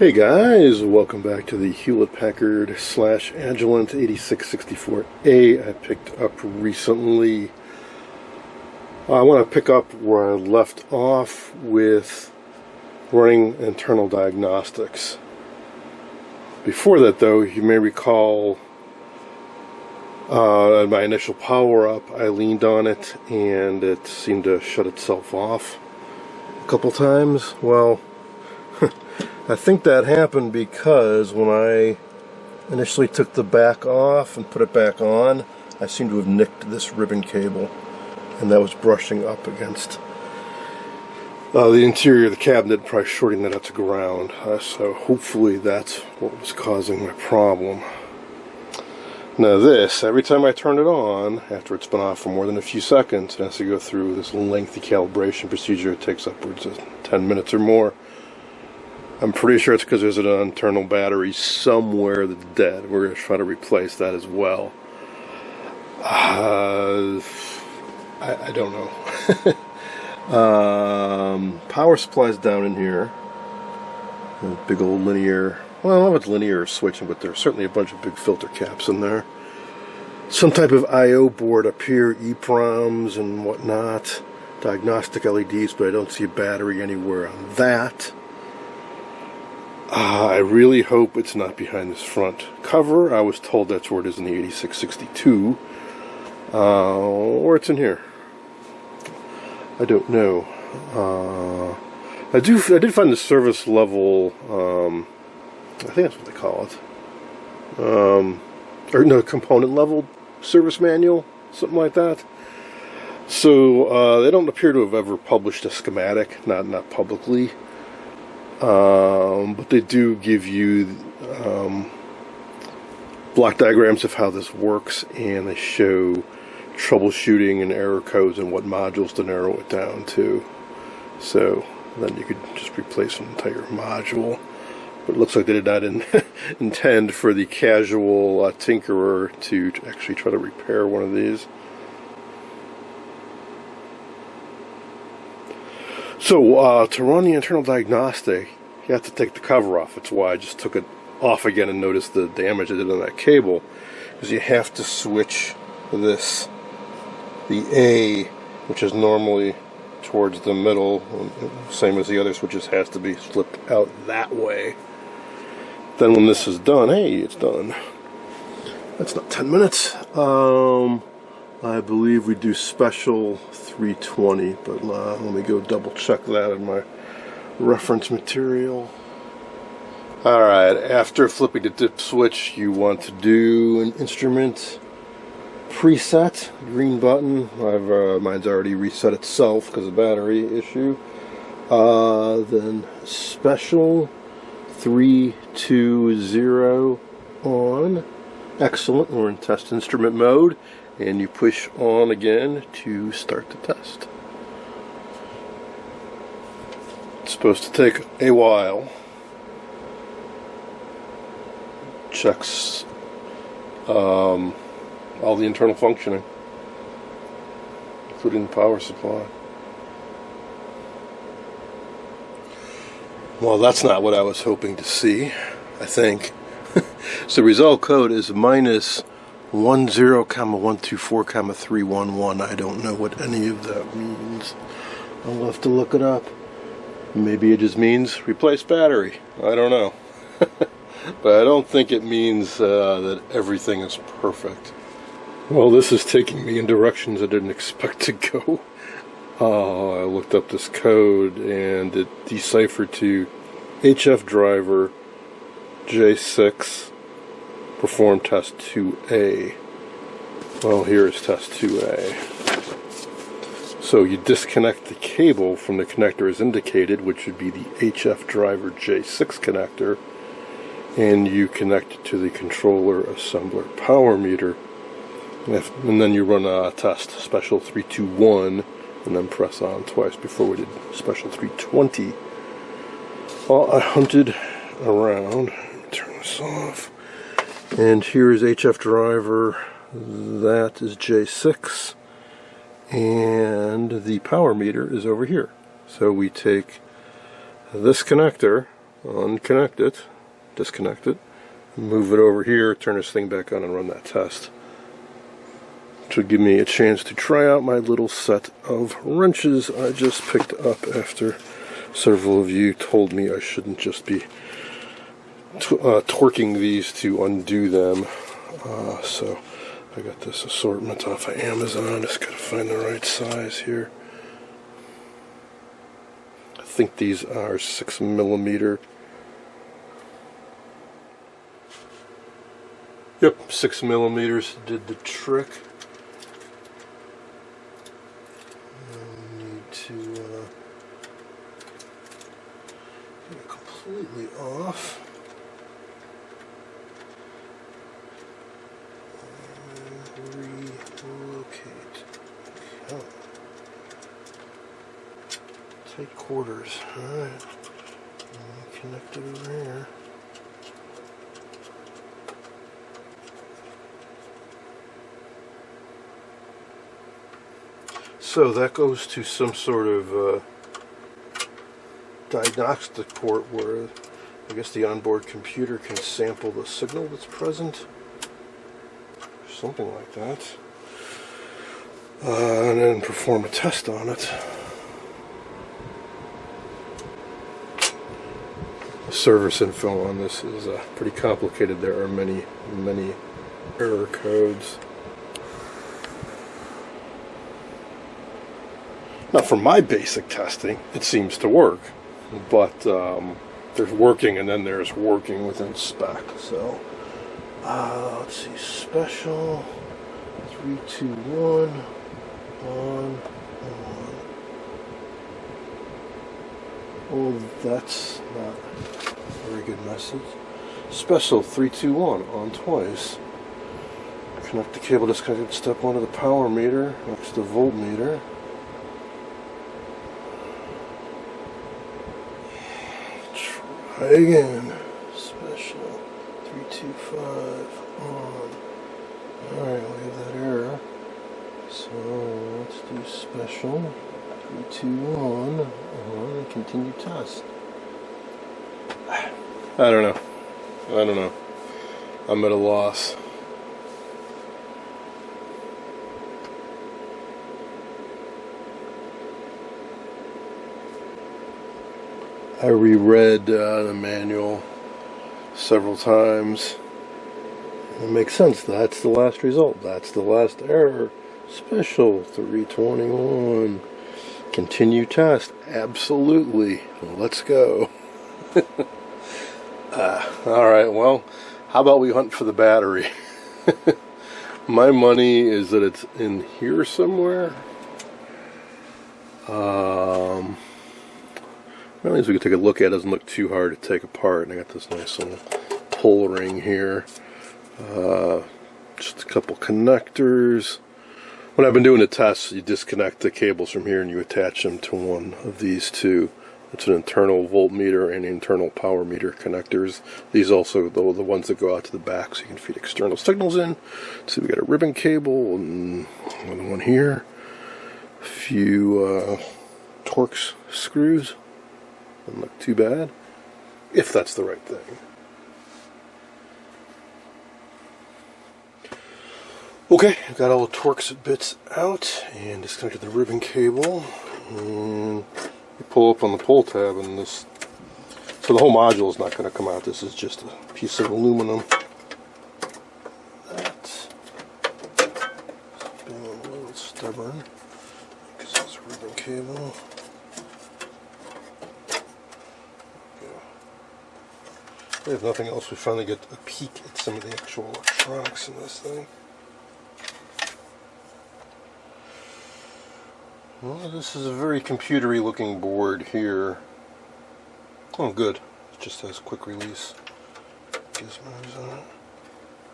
Hey guys, welcome back to the Hewlett-Packard / Agilent 8664A I picked up recently. I want to pick up where I left off with running internal diagnostics. Before that though, you may recall my initial power-up, I leaned on it and it seemed to shut itself off a couple times. Well, I think that happened because when I initially took the back off and put it back on, I seem to have nicked this ribbon cable, and that was brushing up against the interior of the cabinet, probably shorting that out to ground. So hopefully that's what was causing my problem. Now this, every time I turn it on, after it's been off for more than a few seconds, it has to go through this lengthy calibration procedure. It takes upwards of 10 minutes or more. I'm pretty sure it's because there's an internal battery somewhere that's dead. We're going to try to replace that as well. I don't know. Power supply's down in here. A big old linear, well, I don't know if it's linear or switching, but there's certainly a bunch of big filter caps in there. Some type of I/O board up here, EEPROMs and whatnot. Diagnostic LEDs, but I don't see a battery anywhere on that. I really hope it's not behind this front cover. I was told that's where it is in the 8662. Or it's in here. I don't know. I did find the service level, I think that's what they call it. Or no, component level service manual, something like that. So they don't appear to have ever published a schematic, not publicly. But they do give you block diagrams of how this works, and they show troubleshooting and error codes and what modules to narrow it down to. So then you could just replace an entire module. But it looks like they did not intend for the casual tinkerer to actually try to repair one of these. So, to run the internal diagnostic, you have to take the cover off. That's why I just took it off again and noticed the damage I did on that cable. Because you have to switch this, the A, which is normally towards the middle, same as the other switches, has to be flipped out that way. Then when this is done, hey, it's done. That's not 10 minutes. I believe we do special 320, but let me go double check that in my reference material. Alright, after flipping the dip switch, you want to do an instrument preset, green button. Mine's already reset itself because of battery issue. Then special 320 on. Excellent, we're in test instrument mode. And you push on again to start the test. It's supposed to take a while. Checks all the internal functioning, including the power supply. Well, that's not what I was hoping to see, I think. So the result code is minus 10,124,311. I don't know what any of that means. I'll have to look it up. Maybe it just means replace battery. I don't know. But I don't think it means that everything is perfect. Well, this is taking me in directions I didn't expect to go. I looked up this code and it deciphered to HF driver J6. Perform test 2A. Well, here is test 2A. So you disconnect the cable from the connector as indicated, which would be the HF driver J6 connector, and you connect it to the controller assembler power meter. And then you run a test, special 321, and then press on twice before we did special 320. Well, I hunted around. Turn this off. And here is HF driver, that is J6, and the power meter is over here. So we take this connector unconnect it, disconnect it, move it over here, turn this thing back on and run that test. Which would give me a chance to try out my little set of wrenches I just picked up after several of you told me I shouldn't just be torquing these to undo them. So I got this assortment off of Amazon. Just gotta find the right size here. I think these are 6mm. Yep, 6mm did the trick. I need to get it completely off. Relocate. Oh. Tight quarters. Alright. Connect it over here. So that goes to some sort of diagnostic port where I guess the onboard computer can sample the signal that's present. Something like that. And then perform a test on it. The service info on this is pretty complicated. There are many error codes. Now for my basic testing, it seems to work. But there's working and then there's working within spec. So let's see, special 3, 2, 1 on. Oh, that's not a very good message. Special 3, 2, 1 on twice. Connect the cable disconnected step 1 to the power meter next to the voltmeter. Try again. Special 3, 2, 5 on. Alright, we have that error. So let's do special 3, 2, 1 on and continue test. I don't know. I'm at a loss. I reread the manual several times. It makes sense. That's the last result. That's the last error. Special 321. Continue test. Absolutely. Let's go. Alright, well, how about we hunt for the battery? My money is that it's in here somewhere. Well, at least we can take a look at it. It doesn't look too hard to take apart. And I got this nice little pull ring here. Just a couple connectors. When I've been doing the tests, you disconnect the cables from here and you attach them to one of these two. It's an internal voltmeter and internal power meter connectors. These also, the ones that go out to the back, so you can feed external signals in. So we got a ribbon cable and another one here. A few Torx screws. Doesn't look too bad, if that's the right thing. Okay, got all the Torx bits out and disconnected the ribbon cable. And you pull up on the pull tab, and this. So the whole module is not going to come out. This is just a piece of aluminum. That's being a little stubborn because it's a ribbon cable. If nothing else, we finally get a peek at some of the actual electronics in this thing. Well, this is a very computery looking board here. Oh, good. It just has quick release gizmos on it.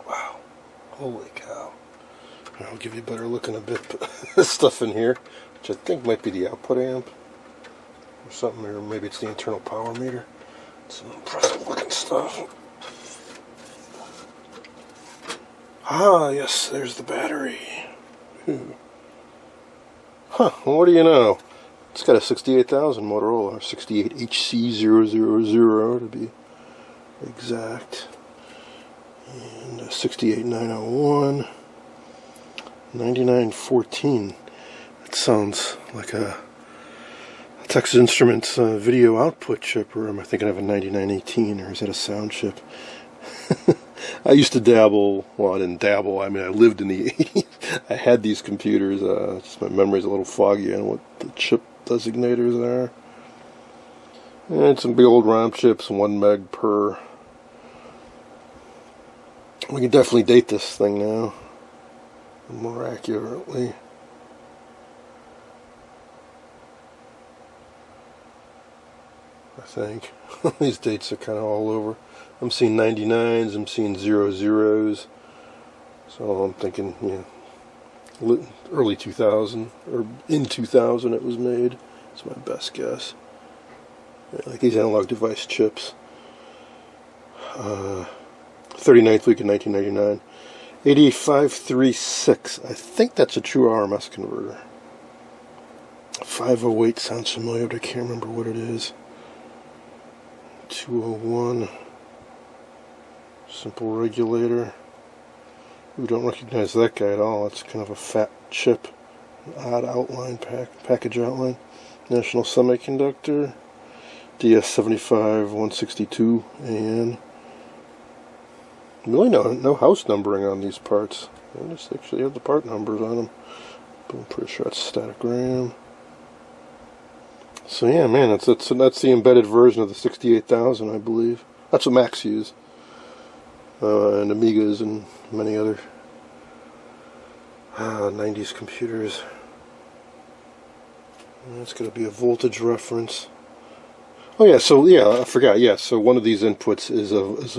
Wow. Holy cow. I'll give you a better look in a bit, but this stuff in here, which I think might be the output amp or something, or maybe it's the internal power meter. Some impressive looking stuff. Ah, yes, there's the battery. Huh, what do you know? It's got a 68,000 Motorola, 68HC000 to be exact, and a 68901, 9914. That sounds like a Texas Instruments video output chip, or am I thinking of a 9918, or is that a sound chip? I used to dabble, well, I didn't dabble, I mean, I lived in the 80s. I had these computers, just my memory's a little foggy on what the chip designators are. And some big old RAM chips, 1 meg per. We can definitely date this thing now more accurately. I think. These dates are kind of all over. I'm seeing 99s, I'm seeing 00s. So I'm thinking, yeah, early 2000, or in 2000 it was made. That's my best guess. Yeah, like these analog device chips. 39th week in 1999. 88536. I think that's a true RMS converter. 508 sounds familiar, but I can't remember what it is. 201. Simple regulator. We don't recognize that guy at all. It's kind of a fat chip. Odd outline, package outline. National Semiconductor. DS75-162 AN. Really no house numbering on these parts. I just actually have the part numbers on them. But I'm pretty sure that's static RAM. So yeah, man, that's the embedded version of the 68,000, I believe. That's what Macs use. And Amigas and many other 90s computers. And it's going to be a voltage reference. Oh yeah, so yeah, I forgot. Yeah, so one of these inputs is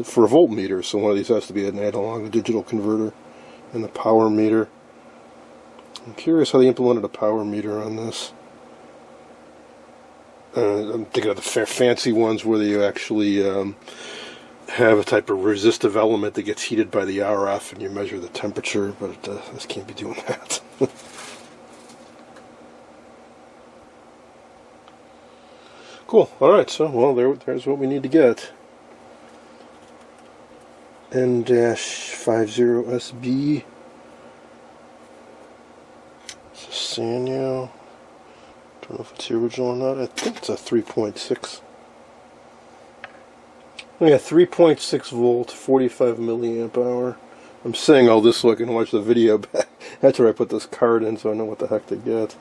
for a voltmeter. So one of these has to be an analog to digital converter, and the power meter. I'm curious how they implemented a power meter on this. I'm thinking of the fancy ones where you actually have a type of resistive element that gets heated by the RF, and you measure the temperature. But this can't be doing that. Cool. Alright, so, well, there's what we need to get. N-50SB. It's a Sanyo. Don't know if it's the original or not. I think it's a 3.6. Oh yeah, 3.6 volt, 45 milliamp hour. I'm saying all this so I can watch the video back after I put this card in, so I know what the heck to get.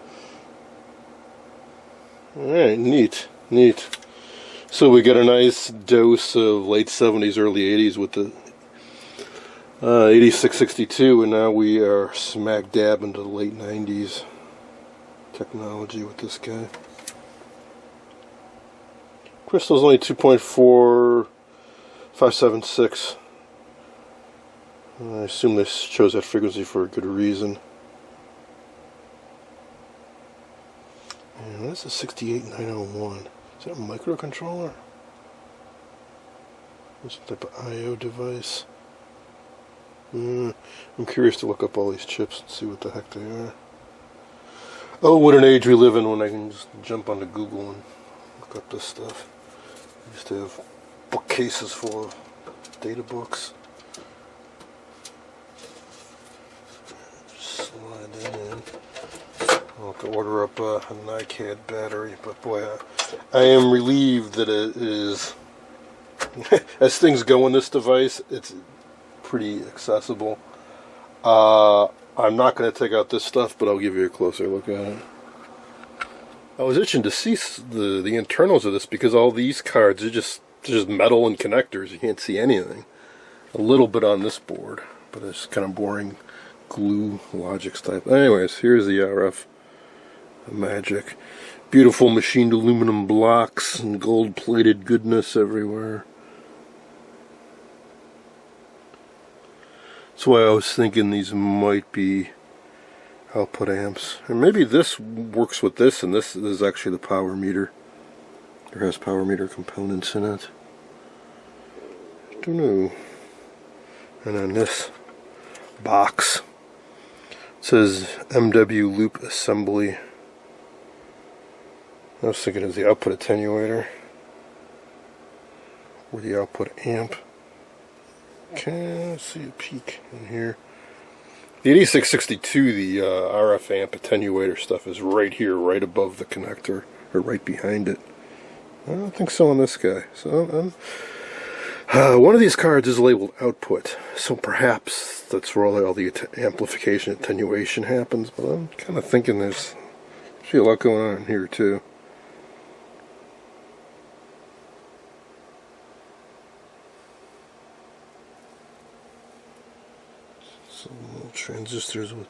Alright, neat. So we get a nice dose of late 70s, early 80s with the 8662, and now we are smack dab into the late 90s technology with this guy. Crystal's only 2.4576. I assume they chose that frequency for a good reason. And that's a 68901. Is that a microcontroller? Some type of I/O device. I'm curious to look up all these chips and see what the heck they are. Oh, what an age we live in when I can just jump onto Google and look up this stuff. I used to have bookcases full of data books. Slide that in. I'll have to order up a NiCad battery, but boy, I am relieved that it is, as things go in this device, it's pretty accessible. I'm not going to take out this stuff, but I'll give you a closer look at it. I was itching to see the internals of this, because all these cards are just metal and connectors. You can't see anything. A little bit on this board, but it's kind of boring glue logics type. Anyways, here's the RF magic. Beautiful machined aluminum blocks and gold-plated goodness everywhere. That's why I was thinking these might be output amps. And maybe this works with this, and this is actually the power meter. There has power meter components in it. I don't know. And then this box, it says MW loop assembly. I was thinking it was the output attenuator or the output amp. Okay, let's see a peek in here. The 8662, the RF amp attenuator stuff is right here, right above the connector, or right behind it. I don't think so on this guy. So one of these cards is labeled output, so perhaps that's where all the amplification attenuation happens, but I'm kind of thinking there's a lot going on here too. Some little transistors with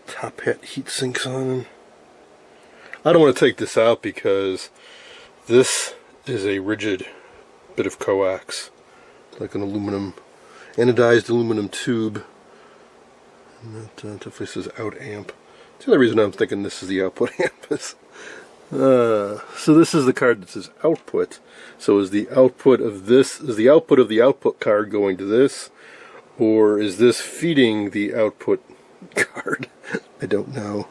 top hat heat sinks on them. I don't want to take this out because this is a rigid bit of coax, like an aluminum, anodized aluminum tube. And that definitely says out amp. That's the other reason I'm thinking this is the output amp. So this is the card that says output. So is the output of this, is the output of the output card going to this? Or is this feeding the output card? I don't know.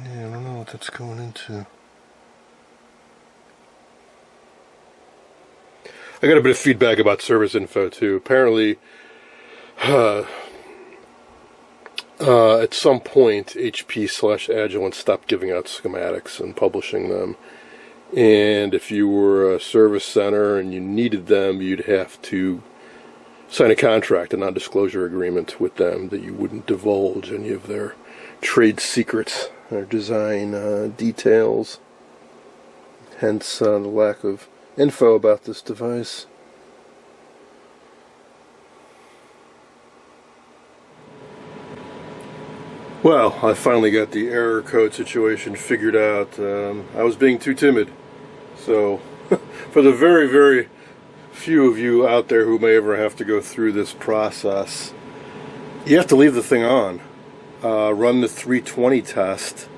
Yeah, I don't know what that's going into. I got a bit of feedback about service info too. Apparently, at some point, HP/Agilent stopped giving out schematics and publishing them. And if you were a service center and you needed them, you'd have to sign a contract, a non-disclosure agreement with them that you wouldn't divulge any of their trade secrets or design details. Hence the lack of info about this device. Well, I finally got the error code situation figured out. I was being too timid. So, for the very, very few of you out there who may ever have to go through this process, you have to leave the thing on. Run the 320 test,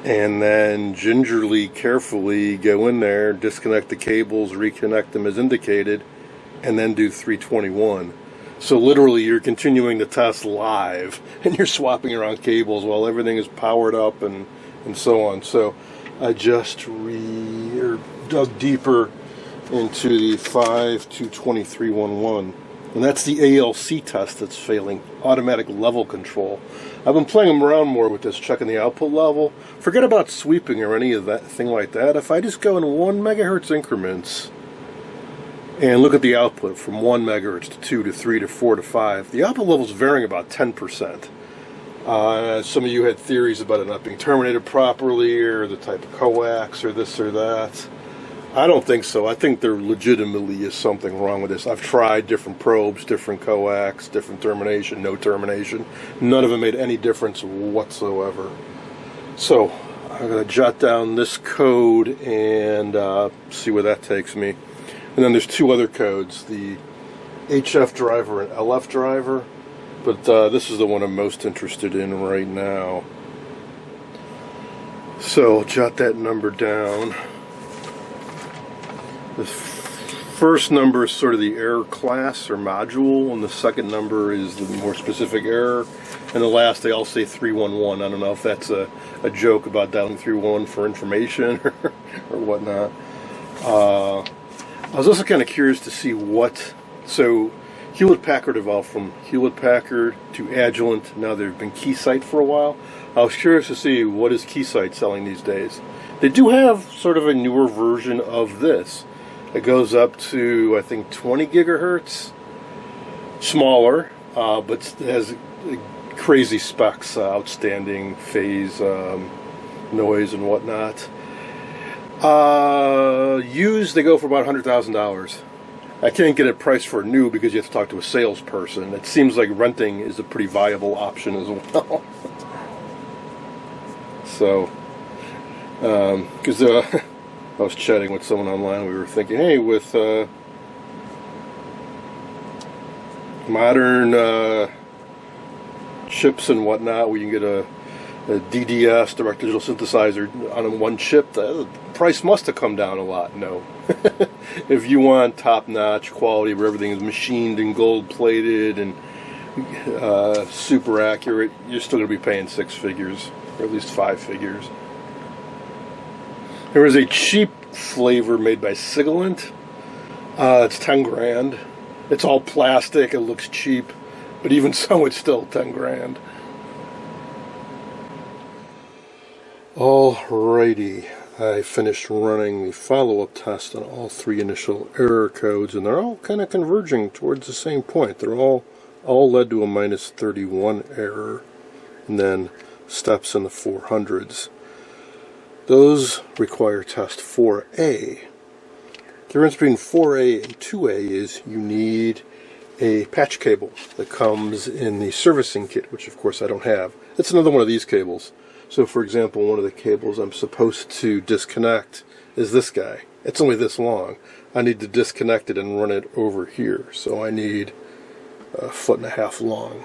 and then gingerly, carefully go in there, disconnect the cables, reconnect them as indicated, and then do 321. So literally you're continuing the test live, and you're swapping around cables while everything is powered up and so on. So I just dug deeper into the 5.22311, and that's the ALC test that's failing, automatic level control. I've been playing around more with this, checking the output level. Forget about sweeping or any of that thing like that. If I just go in 1 megahertz increments and look at the output from 1 megahertz to 2 to 3 to 4 to 5, the output level is varying about 10%. Some of you had theories about it not being terminated properly, or the type of coax, or this or that. I don't think so. I think there legitimately is something wrong with this. I've tried different probes, different coax, different termination, no termination. None of them made any difference whatsoever. So I'm going to jot down this code and see where that takes me. And then there's two other codes, the HF driver and LF driver. But this is the one I'm most interested in right now. So I'll jot that number down. The first number is sort of the error class or module, and the second number is the more specific error. And the last, they all say 311. I don't know if that's a joke about dialing 311 for information or whatnot. I was also kind of curious to see so Hewlett-Packard evolved from Hewlett-Packard to Agilent. Now they've been Keysight for a while. I was curious to see what is Keysight selling these days. They do have sort of a newer version of this. It goes up to, I think, 20 gigahertz, smaller, but has crazy specs, outstanding phase, noise and whatnot. Used, they go for about $100,000. I can't get it priced for new because you have to talk to a salesperson. It seems like renting is a pretty viable option as well. So, because I was chatting with someone online, we were thinking, hey, with modern chips and whatnot, we can get a DDS, direct digital synthesizer, on one chip. The price must have come down a lot. No. if you want top-notch quality where everything is machined and gold-plated and super accurate, you're still going to be paying 6 figures, or at least 5 figures. There is a cheap flavor made by Agilent. It's 10 grand. It's all plastic. It looks cheap, but even so, it's still 10 grand. Alrighty, I finished running the follow-up test on all 3 initial error codes, and they're all kind of converging towards the same point. They're all led to a minus 31 error, and then steps in the 400s. Those require test 4A. The difference between 4A and 2A is you need a patch cable that comes in the servicing kit, which of course I don't have. It's another one of these cables. So for example, one of the cables I'm supposed to disconnect is this guy. It's only this long. I need to disconnect it and run it over here. So I need a 1.5 foot long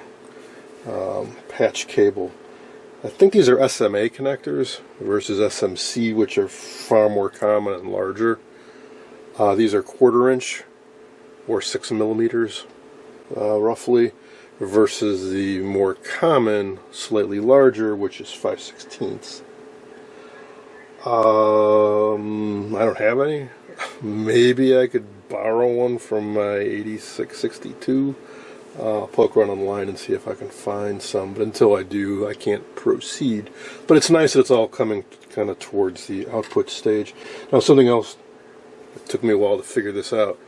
patch cable. I think these are SMA connectors versus SMC, which are far more common and larger. These are 1/4 inch or 6 millimeters roughly, versus the more common, slightly larger, which is 5/16. I don't have any. Maybe I could borrow one from my 8662. I'll poke around online and see if I can find some, but until I do, I can't proceed. But it's nice that it's all coming kind of towards the output stage. Now, something else, it took me a while to figure this out.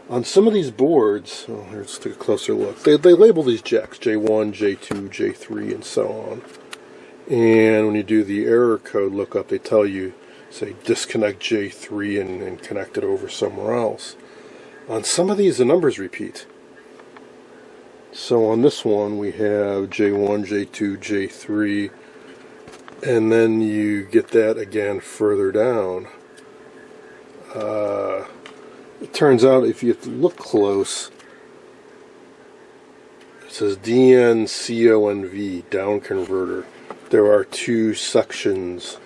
On some of these boards, let's take a closer look. They label these jacks, J1, J2, J3, and so on. And when you do the error code lookup, they tell you, say, disconnect J3 and connect it over somewhere else. On some of these, the numbers repeat. So on this one, we have J1, J2, J3, and then you get that again further down. It turns out, if you look close, it says DNCONV, down converter. There are 2 sections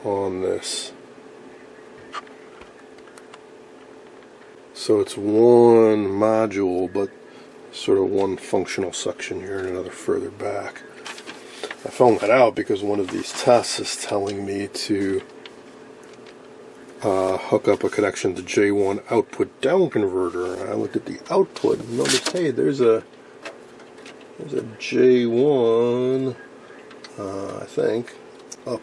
on this. So it's one module, but sort of one functional section here and another further back. I found that out because one of these tests is telling me to hook up a connection to J1 output down converter. And I looked at the output and noticed, hey, there's a J1, I think, up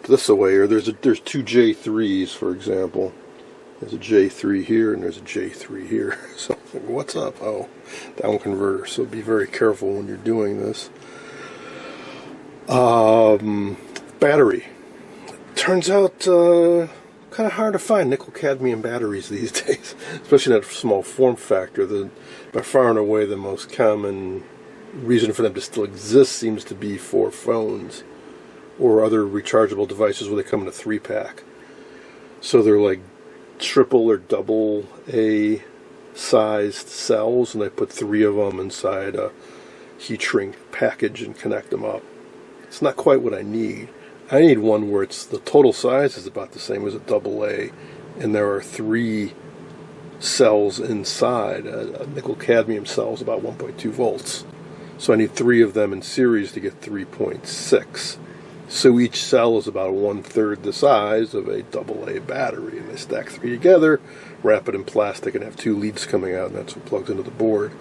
this way, or there's 2 J3s, for example. There's a J3 here and there's a J3 here. So what's up? Oh, down converter. So be very careful when you're doing this. Battery. Turns out kind of hard to find nickel cadmium batteries these days, especially in that small form factor. By far and away the most common reason for them to still exist seems to be for phones or other rechargeable devices where they come in a 3-pack. So they're like triple or double A sized cells, and they put 3 of them inside a heat shrink package and connect them up. It's not quite what I need. I need one where the total size is about the same as a double A, and there are 3 cells inside. A nickel cadmium cell is about 1.2 volts. So I need 3 of them in series to get 3.6. So each cell is about 1/3 the size of a AA battery, and they stack 3 together, wrap it in plastic, and have 2 leads coming out, and that's what plugs into the board.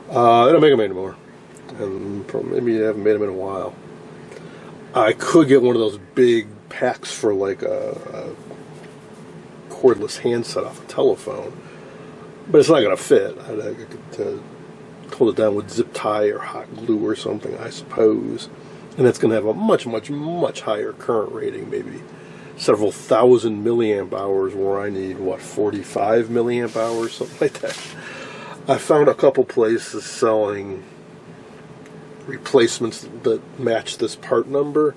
They don't make them anymore, and maybe they haven't made them in a while. I could get one of those big packs for like a cordless handset off a telephone, but it's not going to fit. I could hold it down with zip tie or hot glue or something, I suppose. And it's going to have a much, much, much higher current rating, maybe several thousand milliamp hours, where I need, 45 milliamp hours, something like that. I found a couple places selling replacements that match this part number,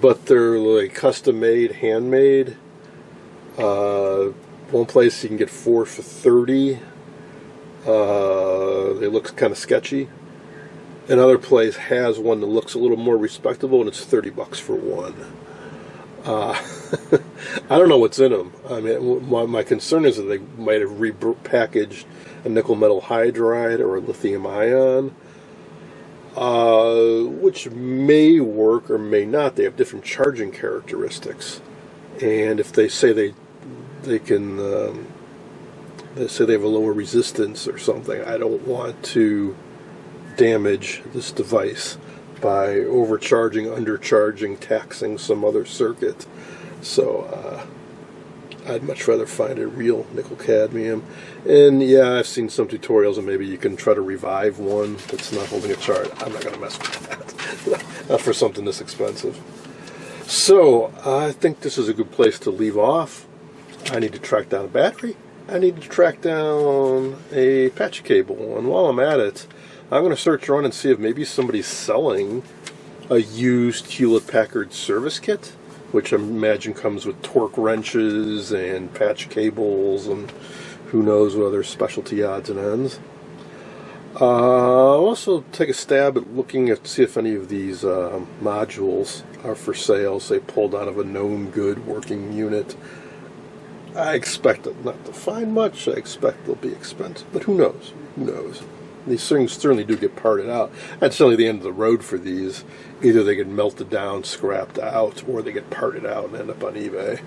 but they're like custom made, handmade. One place you can get 4 for $30. They look kind of sketchy. Another place has one that looks a little more respectable, and it's $30 for one. Uh, I don't know what's in them. I mean, my concern is that they might have repackaged a nickel metal hydride or a lithium ion, which may work or may not. They have different charging characteristics, and if they say they can, they say they have a lower resistance or something, I don't want to damage this device by overcharging, undercharging, taxing some other circuit. So I'd much rather find a real nickel cadmium. And yeah, I've seen some tutorials and maybe you can try to revive one that's not holding a charge. I'm not going to mess with that. Not for something this expensive. So I think this is a good place to leave off. I need to track down a battery. I need to track down a patch cable. And while I'm at it, I'm going to search around and see if maybe somebody's selling a used Hewlett-Packard service kit, which I imagine comes with torque wrenches and patch cables and who knows what other specialty odds and ends. I'll also take a stab at looking at see if any of these modules are for sale, say pulled out of a known good working unit. I expect not to find much. I expect they'll be expensive, but who knows? Who knows? These things certainly do get parted out. That's certainly the end of the road for these. Either they get melted down, scrapped out, or they get parted out and end up on eBay.